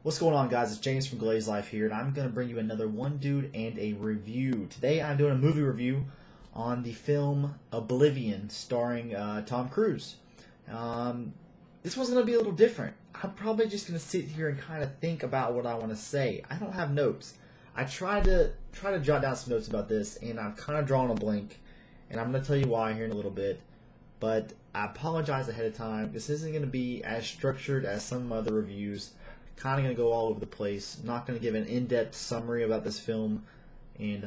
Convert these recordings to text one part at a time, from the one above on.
What's going on, guys? It's James from Glaze Life here, and I'm going to bring you another One Dude and a review. Today I'm doing a movie review on the film Oblivion, starring Tom Cruise. This one's going to be a little different. I'm probably just going to sit here and kind of think about what I want to say. I don't have notes. I tried to jot down some notes about this, and I've kind of drawn a blank, and I'm going to tell you why here in a little bit. But I apologize ahead of time. This isn't going to be as structured as some other reviews. Kind of going to go all over the place. I'm not going to give an in-depth summary about this film, and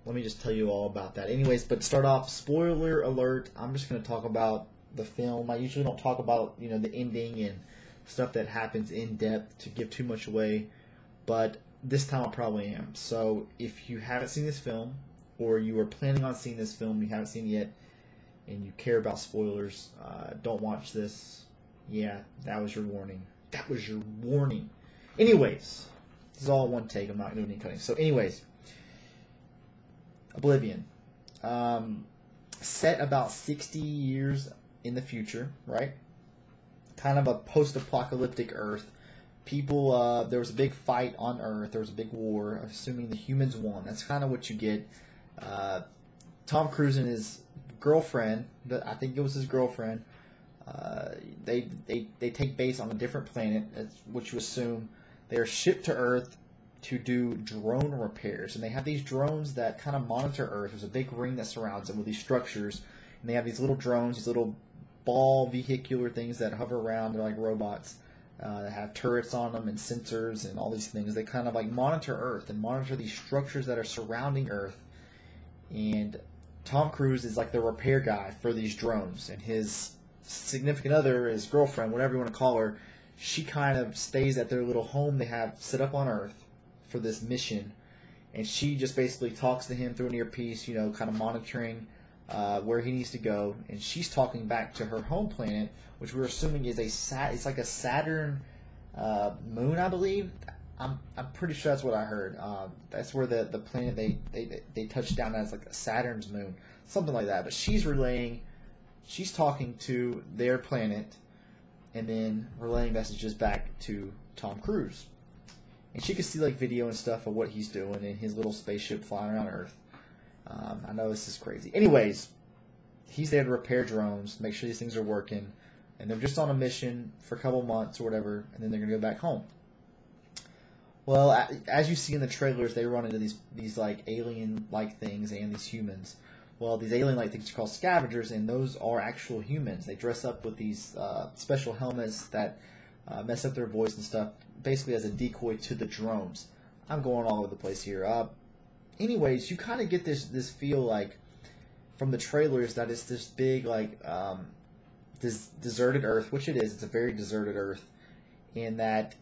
let me just tell you all about that. Anyways, but to start off, spoiler alert, I'm just going to talk about the film. I usually don't talk about the ending and stuff that happens in depth to give too much away, but this time I probably am. So if you haven't seen this film, or you are planning on seeing this film, you haven't seen it yet, and you care about spoilers, don't watch this. Yeah, that was your warning. That was your warning. Anyways, this is all one take. I'm not doing any cutting. So anyways, Oblivion. Set about 60 years in the future, right? Kind of a post-apocalyptic Earth. People, there was a big fight on Earth. There was a big war, assuming the humans won. That's kind of what you get. Tom Cruise and his girlfriend, I think it was his girlfriend, they take base on a different planet, which you assume. They are shipped to Earth to do drone repairs, and they have these drones that kind of monitor Earth. There's a big ring that surrounds them with these structures, and they have these little drones, these little ball vehicular things that hover around. They're like robots that have turrets on them and sensors and all these things. They kind of like monitor Earth and monitor these structures that are surrounding Earth. And Tom Cruise is like the repair guy for these drones, and his significant other, his girlfriend, whatever you want to call her, she kind of stays at their little home they have set up on Earth for this mission, and she just basically talks to him through an earpiece, kind of monitoring where he needs to go, and she's talking back to her home planet, which we're assuming is it's like a Saturn moon, I believe. I'm pretty sure that's what I heard. That's where the planet they touched down as, like a Saturn's moon, something like that. But she's talking to their planet, and then relaying messages back to Tom Cruise. And she could see like video and stuff of what he's doing in his little spaceship flying around Earth. I know this is crazy. Anyways, he's there to repair drones, make sure these things are working, and they're just on a mission for a couple months or whatever, and then they're going to go back home. Well, as you see in the trailers, they run into these like alien-like things and these humans. Well, these alien-like things are called scavengers, and those are actual humans. They dress up with these special helmets that mess up their voice and stuff, basically as a decoy to the drones. I'm going all over the place here. Anyways, you kind of get this feel like from the trailers that it's this big like this deserted Earth, which it is. It's a very deserted Earth, and that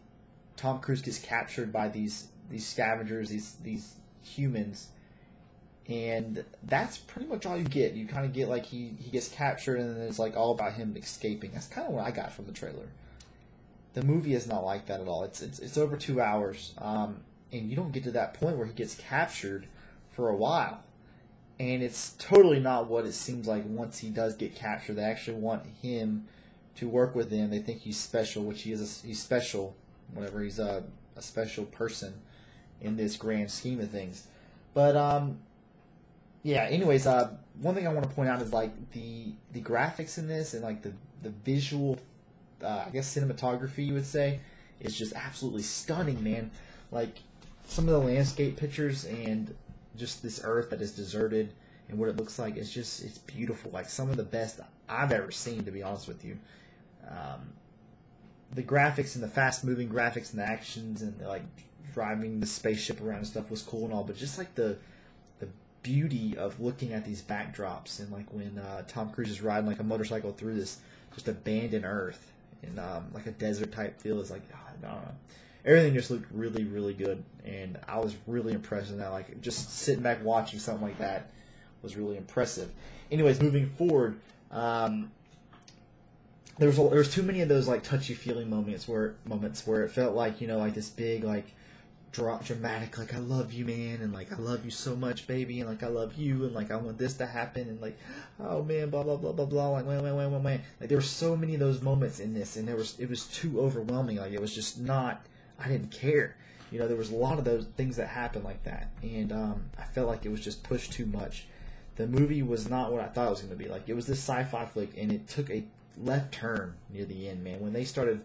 Tom Cruise gets captured by these scavengers, these humans. And that's pretty much all you get. You kind of get like he gets captured, and then it's like all about him escaping. That's kind of what I got from the trailer. The movie is not like that at all. It's over 2 hours, and you don't get to that point where he gets captured for a while. And it's totally not what it seems like once he does get captured. They actually want him to work with them. They think he's special, which he is. He's special, whatever. He's a special person in this grand scheme of things. But yeah, anyways, one thing I want to point out is like the graphics in this, and like the visual, I guess cinematography you would say, is just absolutely stunning, man. Like some of the landscape pictures and just this Earth that is deserted and what it looks like, it's beautiful. Like some of the best I've ever seen, to be honest with you. The graphics and the fast-moving graphics and the actions and like driving the spaceship around and stuff was cool and all, but just like the beauty of looking at these backdrops, and like when Tom Cruise is riding like a motorcycle through this just abandoned Earth and like a desert type feel, is like, I don't know. Everything just looked really, really good, and I was really impressed in that. Like just sitting back watching something like that was really impressive. Anyways, moving forward, there was too many of those like touchy feeling moments where it felt like like this big like dramatic, like I love you, man, and like I love you so much, baby, and like I love you, and like I want this to happen, and like, oh man, blah blah blah blah blah, like man. Like there were so many of those moments in this, and it was too overwhelming. Like it was just not I didn't care. You know, there was a lot of those things that happened like that, and I felt like it was just pushed too much. The movie was not what I thought it was going to be. Like, it was this sci-fi flick, and it took a left turn near the end, man. When they started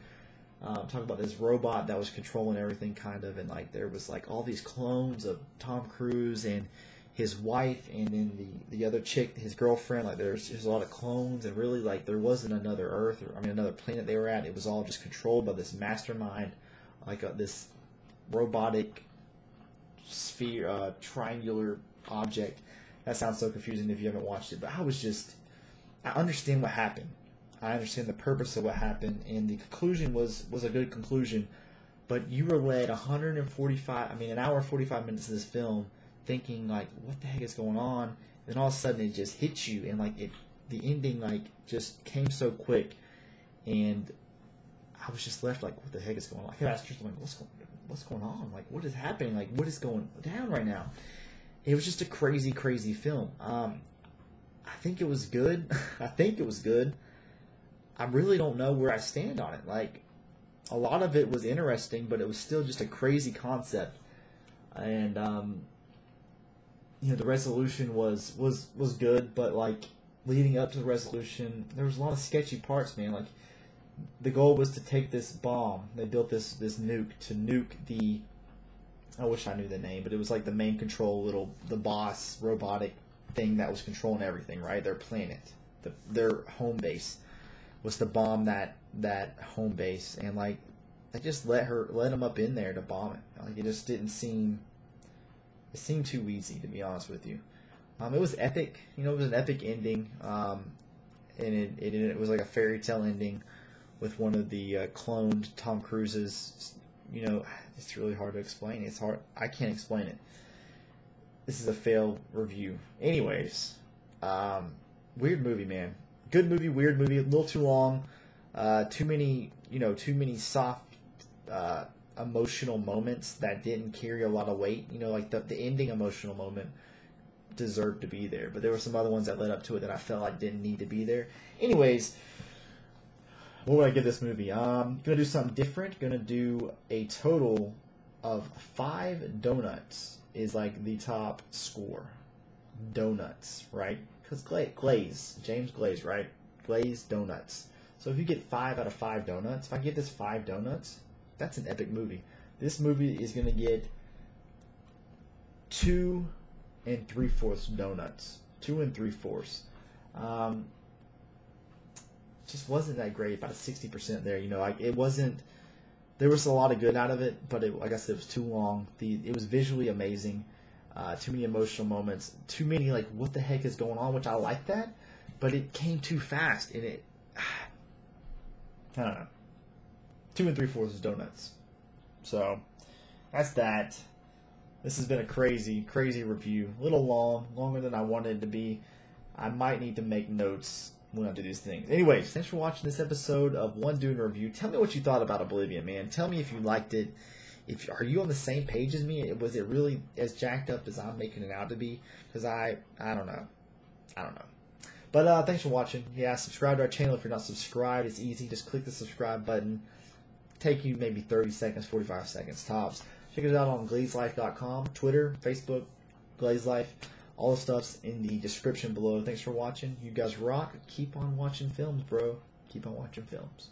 talking about this robot that was controlling everything, kind of, and like there was like all these clones of Tom Cruise and his wife, and then the other chick, his girlfriend. Like there's a lot of clones, and really like there wasn't another Earth, or another planet they were at. It was all just controlled by this mastermind, like this robotic sphere, triangular object. That sounds so confusing if you haven't watched it, but I understand what happened. I understand the purpose of what happened, and the conclusion was a good conclusion. But you were led an hour and 45 minutes of this film, thinking like, what the heck is going on? And then all of a sudden it just hits you, and like the ending like just came so quick, and I was just left like, what the heck is going on? I kept asking myself, like, what's going on? Like, what is happening? Like, what is going down right now? It was just a crazy, crazy film. I think it was good. I really don't know where I stand on it. Like, a lot of it was interesting, but it was still just a crazy concept. And the resolution was good, but like leading up to the resolution, there was a lot of sketchy parts, man. Like, the goal was to take this bomb. They built this nuke to nuke the. I wish I knew the name, but it was like the main control, the boss robotic thing that was controlling everything, right? Their planet, their home base was to bomb that home base, and like they just let them up in there to bomb it. Like, it just didn't seem. It seemed too easy, to be honest with you. It was epic, it was an epic ending, and it was like a fairy tale ending with one of the cloned Tom Cruises. It's really hard to explain. It's hard. I can't explain it. This is a failed review. Anyways, weird movie, man. Good movie, weird movie. A little too long. Too many soft, emotional moments that didn't carry a lot of weight. Like the ending emotional moment deserved to be there, but there were some other ones that led up to it that I felt like didn't need to be there. Anyways. What would I give this movie? Gonna do something different. Gonna do a total of 5 donuts is like the top score. Donuts, right? Because James Glaze, right? Glaze donuts. So if you get 5 out of 5 donuts, if I give this 5 donuts, that's an epic movie. This movie is gonna get 2 3/4 donuts. 2 3/4. Just wasn't that great, about a 60% there. It wasn't. There was a lot of good out of it, but like I said, it was too long. It was visually amazing. Too many emotional moments. Too many like, what the heck is going on? Which I like that, but it came too fast, and it. I don't know. 2 3/4 donuts. So that's that. This has been a crazy, crazy review. A little long, longer than I wanted it to be. I might need to make notes when I do these things. Anyways, thanks for watching this episode of One Doing a Review. Tell me what you thought about Oblivion, man. Tell me if you liked it. Are you on the same page as me? Was it really as jacked up as I'm making it out to be? Because I don't know. But thanks for watching. Yeah, subscribe to our channel if you're not subscribed. It's easy. Just click the subscribe button. Take you maybe 30 seconds, 45 seconds tops. Check it out on glazelife.com, Twitter, Facebook, GlazeLife. All the stuff's in the description below. Thanks for watching. You guys rock. Keep on watching films, bro. Keep on watching films.